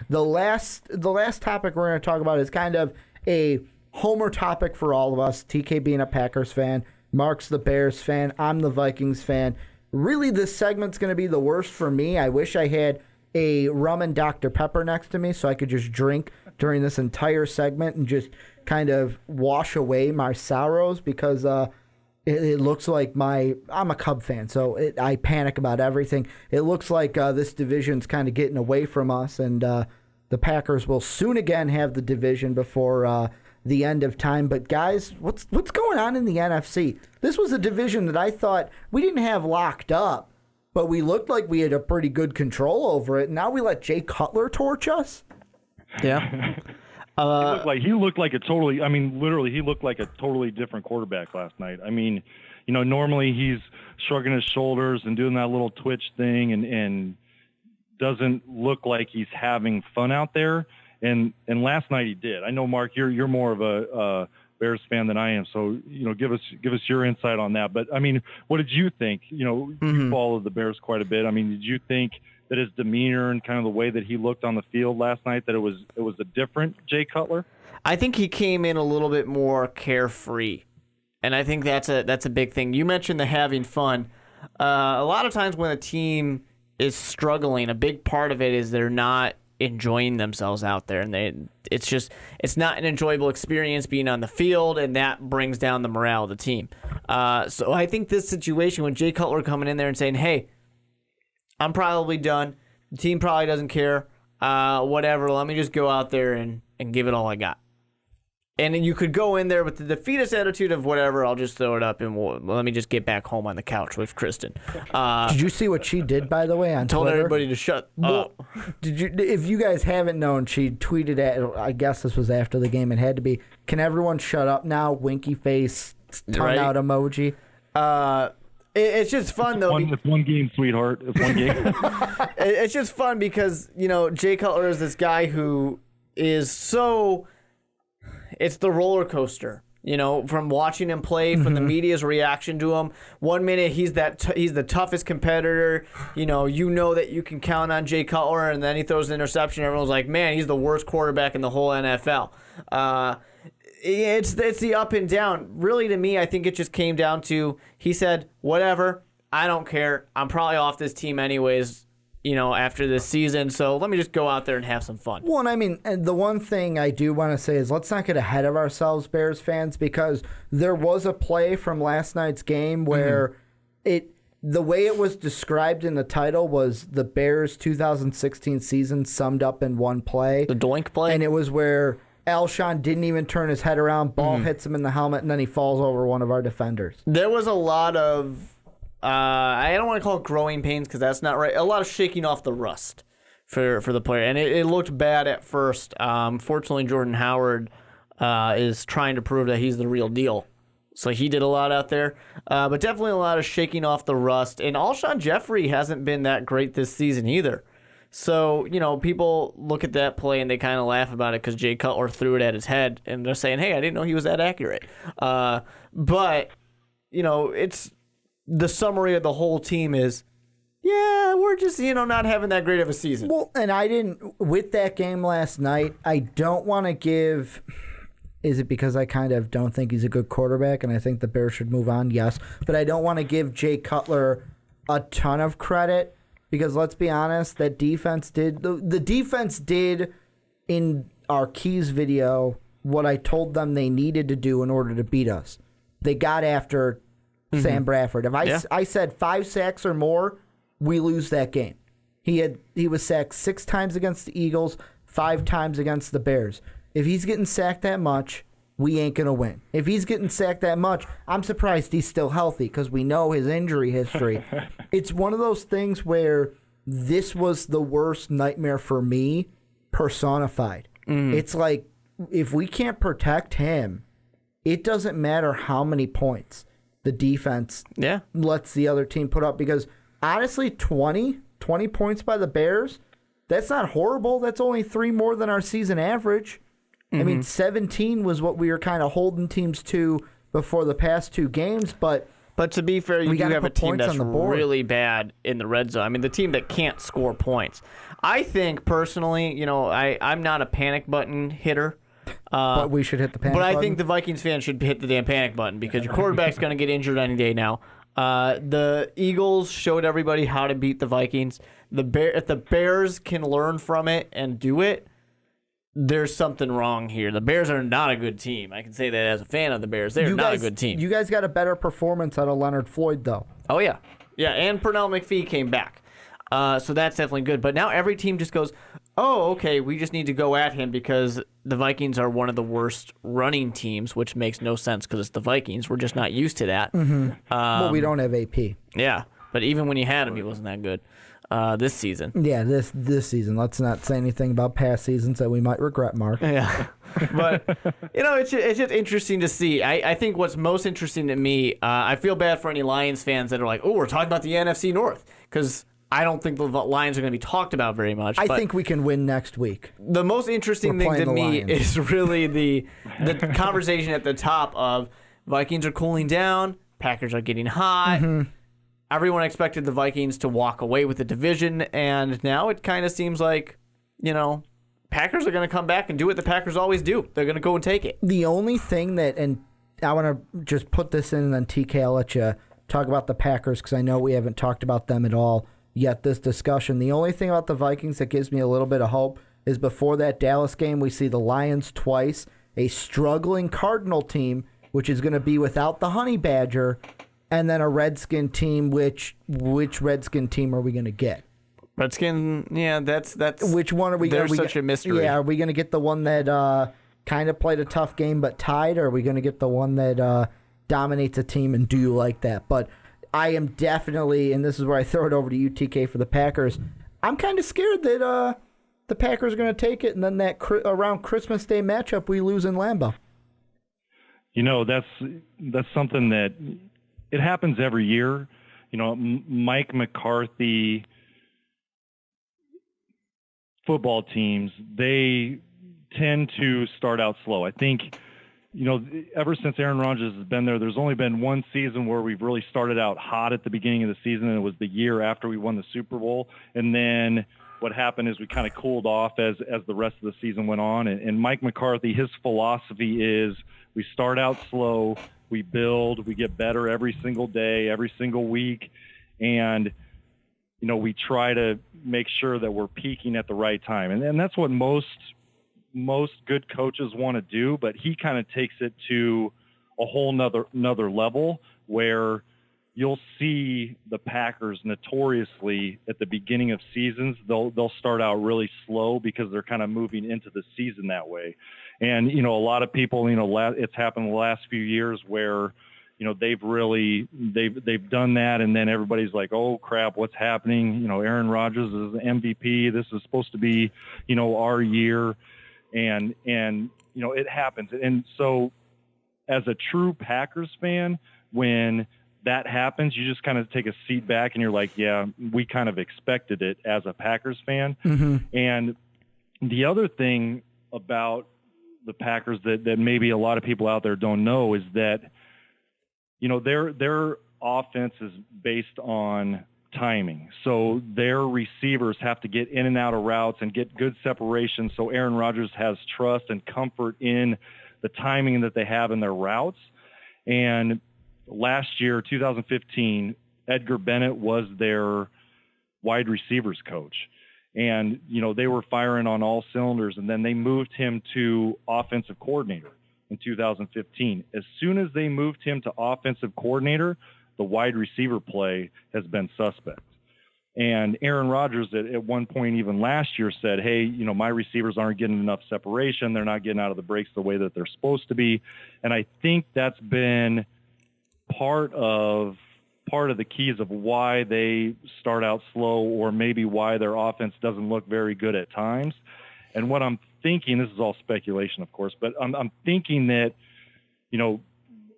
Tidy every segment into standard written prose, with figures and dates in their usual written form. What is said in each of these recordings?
the last topic we're going to talk about is kind of a homer topic for all of us. TK being a Packers fan, Mark's the Bears fan, I'm the Vikings fan. Really, this segment's going to be the worst for me. I wish I had a rum and Dr. Pepper next to me so I could just drink during this entire segment and just kind of wash away my sorrows, because it looks like I'm a Cub fan, so I panic about everything. It looks like this division's kind of getting away from us, and the Packers will soon again have the division before the end of time. But guys, what's going on in the NFC? This was a division that I thought we didn't have locked up, but we looked like we had a pretty good control over it. Now we let Jay Cutler torch us? Yeah. He looked like a totally, I mean, literally, he looked like a totally different quarterback last night. I mean, you know, normally he's shrugging his shoulders and doing that little twitch thing and doesn't look like he's having fun out there. And last night he did. I know, Mark, you're more of a Bears fan than I am, so you know, give us your insight on that. But I mean, what did you think? You know, you followed the Bears quite a bit. I mean, did you think that his demeanor and kind of the way that he looked on the field last night, that it was a different Jay Cutler? I think he came in a little bit more carefree, and I think that's a big thing. You mentioned the having fun. A lot of times when a team is struggling, a big part of it is they're not enjoying themselves out there, and it's not an enjoyable experience being on the field, and that brings down the morale of the team. So I think this situation with Jay Cutler coming in there and saying, "Hey, I'm probably done. The team probably doesn't care. Whatever. Let me just go out there and give it all I got." And then you could go in there with the defeatist attitude of whatever. I'll just throw it up and let me just get back home on the couch with Kristen. Did you see what she did, by the way, on told Twitter? everybody to shut up. If you guys haven't known, she tweeted at, I guess this was after the game, it had to be, "Can everyone shut up now?" Winky face, tongue out emoji. It's just fun, though. It's one game, sweetheart. It's one game. It's just fun because, you know, Jay Cutler is this guy who is so... It's the roller coaster, you know, from watching him play, from the media's reaction to him. 1 minute he's the toughest competitor. You know that you can count on Jay Cutler, and then he throws an interception. Everyone's like, man, he's the worst quarterback in the whole NFL. It's the up and down. Really, to me, I think it just came down to, he said, whatever, I don't care. I'm probably off this team anyways, you know, after this season, so let me just go out there and have some fun. Well, and I mean, and the one thing I do want to say is let's not get ahead of ourselves, Bears fans, because there was a play from last night's game where the way it was described in the title was the Bears' 2016 season summed up in one play. The doink play? And it was where Alshon didn't even turn his head around, ball hits him in the helmet, and then he falls over one of our defenders. There was a lot of... I don't want to call it growing pains because that's not right. A lot of shaking off the rust for the player, and it looked bad at first. Fortunately, Jordan Howard is trying to prove that he's the real deal, so he did a lot out there. But definitely a lot of shaking off the rust. And Alshon Jeffrey hasn't been that great this season either. So, you know, people look at that play and they kind of laugh about it because Jay Cutler threw it at his head, and they're saying, "Hey, I didn't know he was that accurate." But you know, it's. The summary of the whole team is, yeah, we're just, you know, not having that great of a season. Well, and I didn't, with that game last night, I don't want to give, is it because I kind of don't think he's a good quarterback and I think the Bears should move on? Yes. But I don't want to give Jay Cutler a ton of credit because let's be honest, that defense did, the defense did in our Keys video what I told them they needed to do in order to beat us. They got after Sam Bradford. If I said 5 sacks or more, we lose that game. He was sacked 6 times against the Eagles, 5 times against the Bears. If he's getting sacked that much, we ain't gonna win. If he's getting sacked that much, I'm surprised he's still healthy because we know his injury history. It's one of those things where this was the worst nightmare for me personified. It's like if we can't protect him, it doesn't matter how many points the defense lets the other team put up, because honestly 20 points by the Bears, that's not horrible. That's only 3 more than our season average. I mean, 17 was what we were kind of holding teams to before the past 2 games, but But to be fair, you do gotta have a put team points that's on the board. really bad in the red zone. I mean, the team that can't score points. I think, personally, I'm not a panic button hitter. But we should hit the panic But I button. think the Vikings fans should hit the damn panic button because your quarterback's going to get injured any day now. The Eagles showed everybody how to beat the Vikings. If the Bears can learn from it and do it, there's something wrong here. The Bears are not a good team. I can say that as a fan of the Bears. They're not a good team. You guys got a better performance out of Leonard Floyd, though. Oh, yeah. Yeah, and Pernell McPhee came back. So that's definitely good. But now every team just goes, oh, okay, we just need to go at him because the Vikings are one of the worst running teams, which makes no sense because it's the Vikings. We're just not used to that. Mm-hmm. Well, we don't have AP. Yeah, but even when you had him, he wasn't that good this season. Yeah, this season. Let's not say anything about past seasons that we might regret, Mark. Yeah, but it's just interesting to see. I think what's most interesting to me, I feel bad for any Lions fans that are like, oh, we're talking about the NFC North because I don't think the Lions are going to be talked about very much. I think we can win next week. The most interesting thing to me is really the conversation at the top of Vikings are cooling down, Packers are getting hot. Mm-hmm. Everyone expected the Vikings to walk away with the division, and now it kind of seems like, Packers are going to come back and do what the Packers always do. They're going to go and take it. The only thing that, and I want to just put this in, and then TK, I'll let you talk about the Packers because I know we haven't talked about them at all yet this discussion. The only thing about the Vikings that gives me a little bit of hope is before that Dallas game, we see the Lions twice, a struggling Cardinal team, which is going to be without the Honey Badger, and then a Redskin team. Which Redskin team are we going to get? Redskin, yeah, that's which one are we? There's such a mystery. Yeah, are we going to get the one that kind of played a tough game but tied, or are we going to get the one that dominates a team and do you like that? But I am definitely, and this is where I throw it over to you, TK, for the Packers. I'm kind of scared that the Packers are going to take it, and then that around Christmas Day matchup we lose in Lambeau. That's something that it happens every year. Mike McCarthy football teams, they tend to start out slow. I think, ever since Aaron Rodgers has been there's only been one season where we've really started out hot at the beginning of the season, and it was the year after we won the Super Bowl. And then what happened is we kind of cooled off as the rest of the season went on. And Mike McCarthy, his philosophy is we start out slow, we build, we get better every single day, every single week. And, we try to make sure that we're peaking at the right time. And that's what most good coaches want to do, but he kind of takes it to a whole nother level where you'll see the Packers notoriously at the beginning of seasons, they'll start out really slow because they're kind of moving into the season that way. And, a lot of people, it's happened the last few years where, they've done that. And then everybody's like, oh crap, what's happening? Aaron Rodgers is the MVP. This is supposed to be, our year. And it happens. And so as a true Packers fan, when that happens, you just kind of take a seat back and you're like, yeah, we kind of expected it as a Packers fan. Mm-hmm. And the other thing about the Packers that maybe a lot of people out there don't know is that, their offense is based on timing. So their receivers have to get in and out of routes and get good separation. So Aaron Rodgers has trust and comfort in the timing that they have in their routes. And last year, 2015, Edgar Bennett was their wide receivers coach. And, they were firing on all cylinders. And then they moved him to offensive coordinator in 2015. As soon as they moved him to offensive coordinator, the wide receiver play has been suspect. And Aaron Rodgers at one point even last year said, hey, my receivers aren't getting enough separation. They're not getting out of the breaks the way that they're supposed to be. And I think that's been part of the keys of why they start out slow, or maybe why their offense doesn't look very good at times. And what I'm thinking, this is all speculation, of course, but I'm thinking that,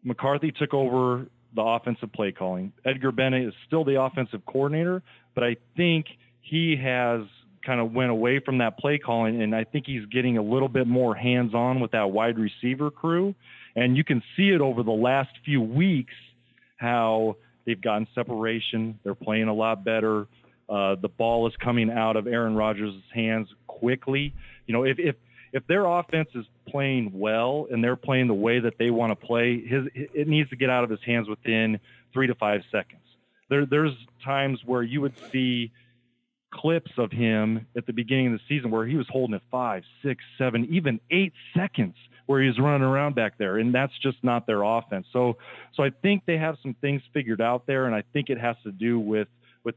McCarthy took over the offensive play calling. Edgar Bennett is still the offensive coordinator, but I think he has kind of went away from that play calling, and I think he's getting a little bit more hands-on with that wide receiver crew. And you can see it over the last few weeks how they've gotten separation. They're playing a lot better. The ball is coming out of Aaron Rodgers' hands quickly. You know, if their offense is playing well and they're playing the way that they want to play, it needs to get out of his hands within 3 to 5 seconds. There's times where you would see clips of him at the beginning of the season where he was holding it 5, 6, 7, even 8 seconds where he was running around back there, and that's just not their offense. So I think they have some things figured out there, and I think it has to do with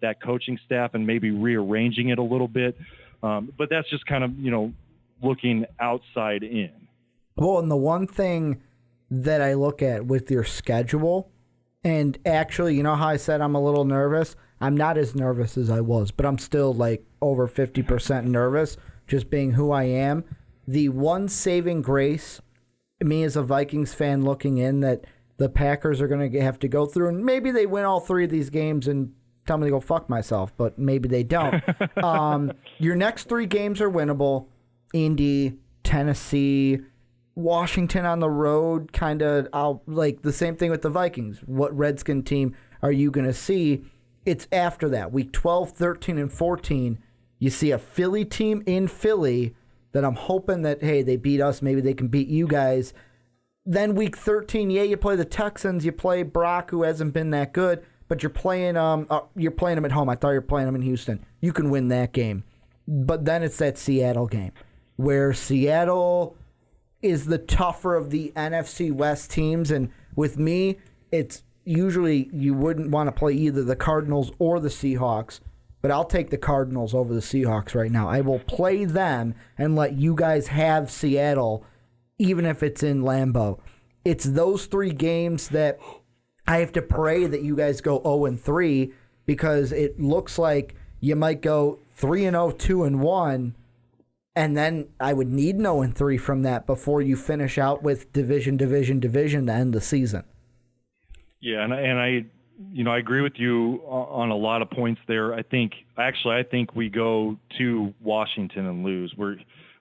that coaching staff and maybe rearranging it a little bit. But that's just kind of, you know, looking outside in. Well, and the one thing that I look at with your schedule, and actually, you know how I said I'm a little nervous? I'm not as nervous as I was, but I'm still like over 50% nervous, just being who I am. The one saving grace, me as a Vikings fan looking in, that the Packers are going to have to go through, and maybe they win all 3 of these games and tell me to go fuck myself, but maybe they don't. Your next 3 games are winnable. Indy, Tennessee, Washington on the road, kind of like the same thing with the Vikings. What Redskin team are you going to see? It's after that. Week 12, 13, and 14, you see a Philly team in Philly that I'm hoping that, hey, they beat us. Maybe they can beat you guys. Then week 13, you play the Texans. You play Brock, who hasn't been that good, but you're playing them at home. I thought you were playing them in Houston. You can win that game. But then it's that Seattle game where Seattle is the tougher of the NFC West teams. And with me, it's usually you wouldn't want to play either the Cardinals or the Seahawks, but I'll take the Cardinals over the Seahawks right now. I will play them and let you guys have Seattle, even if it's in Lambeau. It's those 3 games that I have to pray that you guys go 0-3, because it looks like you might go 3-0, 2-1, and then I would need 0-3 from that before you finish out with division to end the season. Yeah, and I agree with you on a lot of points there. I think we go to Washington and lose.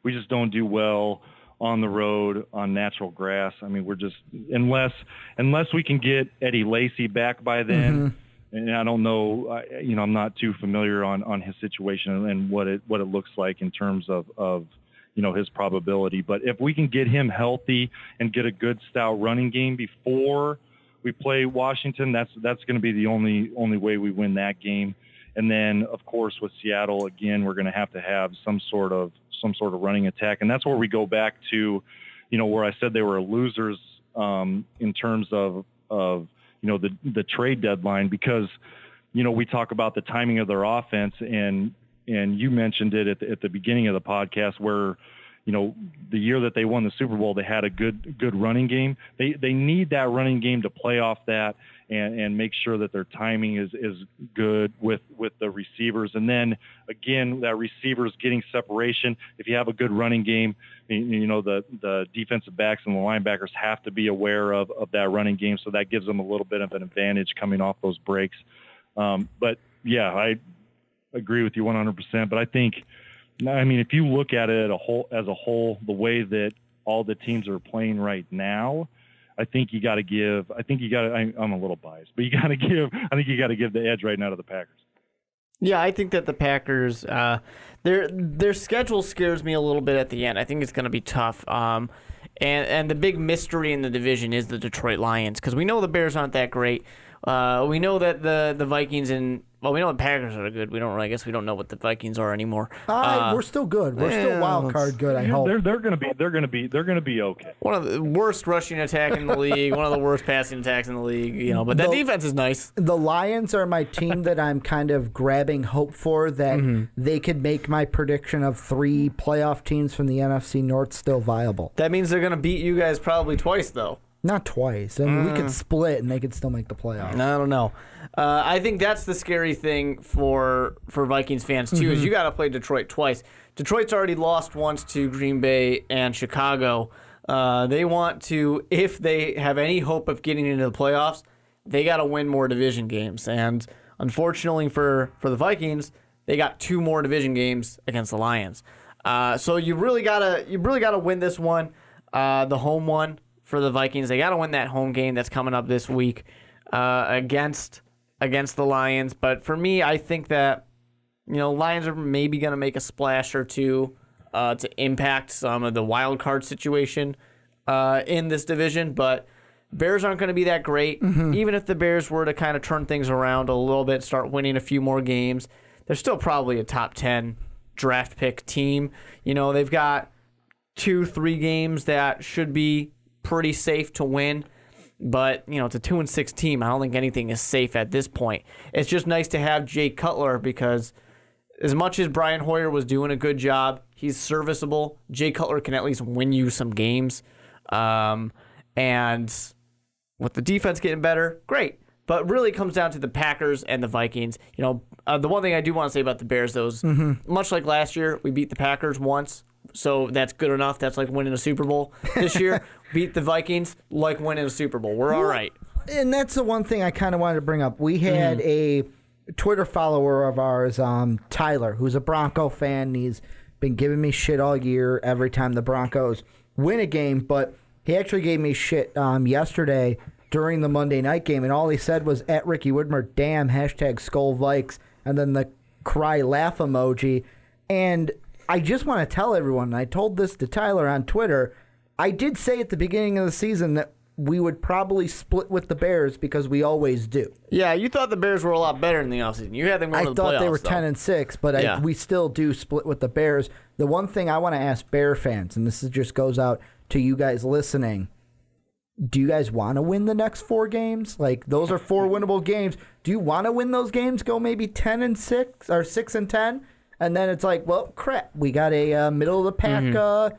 We just don't do well on the road on natural grass. I mean, we're just unless we can get Eddie Lacy back by then. Mm-hmm. And I don't know, I'm not too familiar on his situation and what it looks like in terms of his probability. But if we can get him healthy and get a good stout running game before we play Washington, that's going to be the only way we win that game. And then, of course, with Seattle, again, we're going to have some sort of running attack, and that's where we go back to, where I said they were losers in terms of the trade deadline, because we talk about the timing of their offense, and you mentioned it at the beginning of the podcast where the year that they won the Super Bowl, they had a good running game. They need that running game to play off that and make sure that their timing is good with the receivers. And then again, that receivers getting separation. If you have a good running game, the defensive backs and the linebackers have to be aware of that running game. So that gives them a little bit of an advantage coming off those breaks. But yeah, I agree with you 100%. But I think, if you look at it as a whole, the way that all the teams are playing right now, I think I'm a little biased, but I think you got to give the edge right now to the Packers. Yeah, I think that the Packers, their schedule scares me a little bit at the end. I think it's going to be tough. And the big mystery in the division is the Detroit Lions, because we know the Bears aren't that great. We know that the Vikings we know the Packers are good. I guess we don't know what the Vikings are anymore. We're still good. We're still wild card good. I hope they're going to be okay. One of the worst rushing attack in the league. One of the worst passing attacks in the league. But that defense is nice. The Lions are my team that I'm kind of grabbing hope for, that they could make my prediction of 3 playoff teams from the NFC North still viable. That means they're going to beat you guys probably twice, though. Not twice. I mean, we could split and they could still make the playoffs. I don't know. I think that's the scary thing for Vikings fans, too, is you got to play Detroit twice. Detroit's already lost once to Green Bay and Chicago. They want to, if they have any hope of getting into the playoffs, they got to win more division games. And unfortunately for the Vikings, they got 2 more division games against the Lions. So you really gotta win this one, the home one. For the Vikings, they got to win that home game that's coming up this week. against the Lions. But for me, I think that Lions are maybe going to make a splash or two to impact some of the wild card situation in this division. But Bears aren't going to be that great. Even if the Bears were to kind of turn things around a little bit, start winning a few more games, they're still probably a top 10 draft pick team. They've got 2-3 games that should be pretty safe to win. But, it's a 2-6 team. I don't think anything is safe at this point. It's just nice to have Jay Cutler because as much as Brian Hoyer was doing a good job, he's serviceable. Jay Cutler can at least win you some games. And with the defense getting better, great. But really it comes down to the Packers and the Vikings. The one thing I do want to say about the Bears, though, is much like last year, we beat the Packers once. So that's good enough. That's like winning a Super Bowl. This year, beat the Vikings like winning a Super Bowl. We're all right. And that's the one thing I kind of wanted to bring up. We had a Twitter follower of ours, Tyler, who's a Bronco fan. He's been giving me shit all year every time the Broncos win a game. But he actually gave me shit yesterday during the Monday night game. And all he said was, at Ricky Widmer, damn, #SkullVikes, and then the cry laugh emoji. And I just want to tell everyone, and I told this to Tyler on Twitter, I did say at the beginning of the season that we would probably split with the Bears because we always do. Yeah, you thought the Bears were a lot better in the offseason. You had them going to the playoffs. I thought they were 10-6, but we still do split with the Bears. The one thing I want to ask Bear fans, and just goes out to you guys listening, do you guys want to win the next 4 games? Like, those are 4 winnable games. Do you want to win those games, go maybe 10-6 or 6-10? And then it's like, well, crap, we got a middle-of-the-pack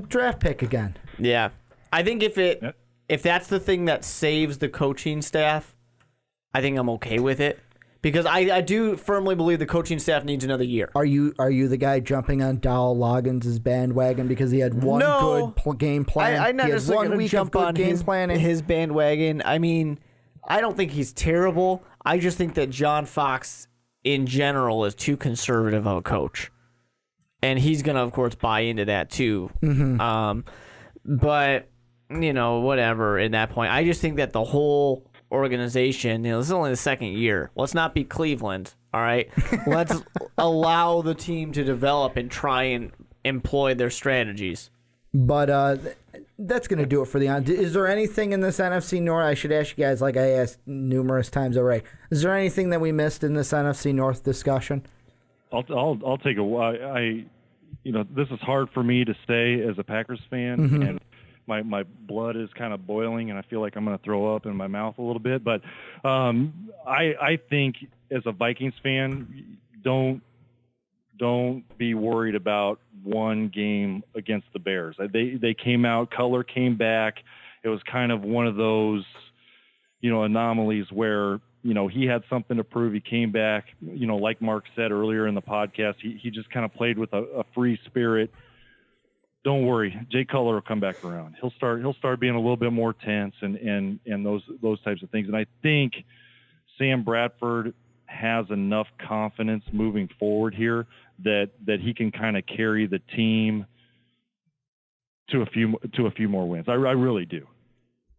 draft pick again. Yeah. I think if that's the thing that saves the coaching staff, I think I'm okay with it. Because I do firmly believe the coaching staff needs another year. Are you the guy jumping on Dowell Loggins' bandwagon because he had one good game plan? I'm not just going to jump on his bandwagon. I mean, I don't think he's terrible. I just think that John Fox in general is too conservative of a coach. And he's going to, of course, buy into that too. But, whatever at that point. I just think that the whole organization, this is only the second year. Let's not be Cleveland, all right? Let's allow the team to develop and try and employ their strategies. But that's going to do it for the on. Is there anything in this NFC North? I should ask you guys, like I asked numerous times already. Is there anything that we missed in this NFC North discussion? I'll take this is hard for me to say as a Packers fan, and my blood is kind of boiling, and I feel like I'm going to throw up in my mouth a little bit. But I think as a Vikings fan, don't be worried about one game against the Bears. They came out, Cutler came back. It was kind of one of those, anomalies where, he had something to prove. He came back, like Mark said earlier in the podcast, he just kind of played with a free spirit. Don't worry, Jay Cutler will come back around. He'll start being a little bit more tense and those types of things. And I think Sam Bradford has enough confidence moving forward here that he can kind of carry the team to a few more wins. I really do.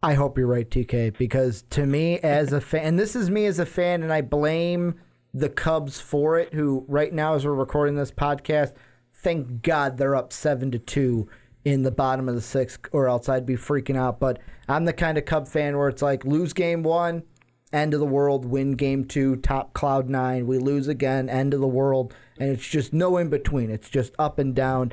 I hope you're right, TK, because to me as a fan, and this is me as a fan, and I blame the Cubs for it, who right now as we're recording this podcast, thank God they're up 7-2 in the bottom of the 6th, or else I'd be freaking out. But I'm the kind of Cub fan where it's like, lose game 1, end of the world, win game 2, top cloud 9, we lose again, end of the world, and it's just no in between. It's just up and down,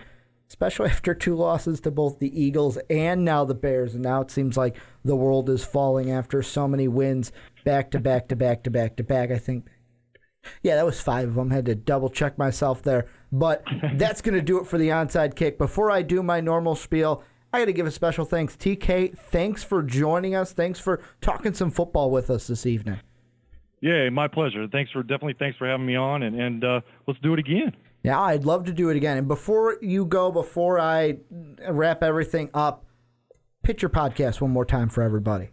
especially after 2 losses to both the Eagles and now the Bears. And now it seems like the world is falling after so many wins back to back to back to back to back. I think, yeah, that was 5 of them. Had to double check myself there. But that's going to do it for the Onside Kick. Before I do my normal spiel, I got to give a special thanks. TK, thanks for joining us. Thanks for talking some football with us this evening. Yeah, my pleasure. Thanks for having me on, and let's do it again. Yeah, I'd love to do it again. And before you go, before I wrap everything up, pitch your podcast one more time for everybody.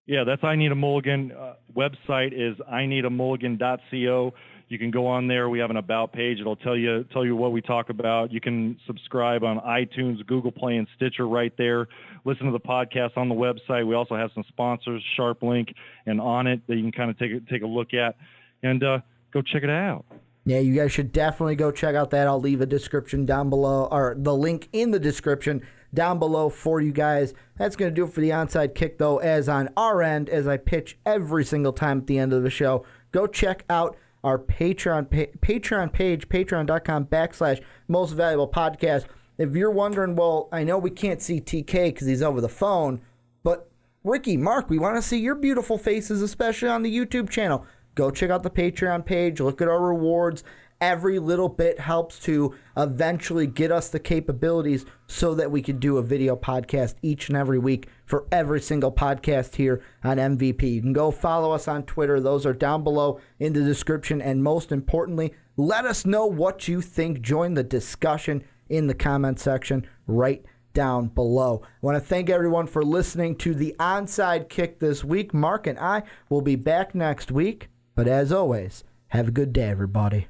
Yeah, that's I Need a Mulligan. Website is ineedamulligan.co. You can go on there. We have an about page. It'll tell you what we talk about. You can subscribe on iTunes, Google Play, and Stitcher right there. Listen to the podcast on the website. We also have some sponsors, SharpLink and Onnit, that you can kind of take a look at, and go check it out. Yeah, you guys should definitely go check out that. I'll leave a description down below, or the link in the description down below for you guys. That's going to do it for the Onside Kick, though, as on our end, as I pitch every single time at the end of the show. Go check out our Patreon page, patreon.com/most valuable podcast. If you're wondering, well, I know we can't see TK because he's over the phone, but Ricky, Mark, we want to see your beautiful faces, especially on the YouTube channel. Go check out the Patreon page, look at our rewards. Every little bit helps to eventually get us the capabilities so that we can do a video podcast each and every week for every single podcast here on MVP. You can go follow us on Twitter. Those are down below in the description. And most importantly, let us know what you think. Join the discussion in the comment section right down below. I want to thank everyone for listening to the Onside Kick this week. Mark and I will be back next week. But as always, have a good day, everybody.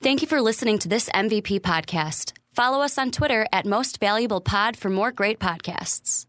Thank you for listening to this MVP podcast. Follow us on Twitter @MostValuablePod for more great podcasts.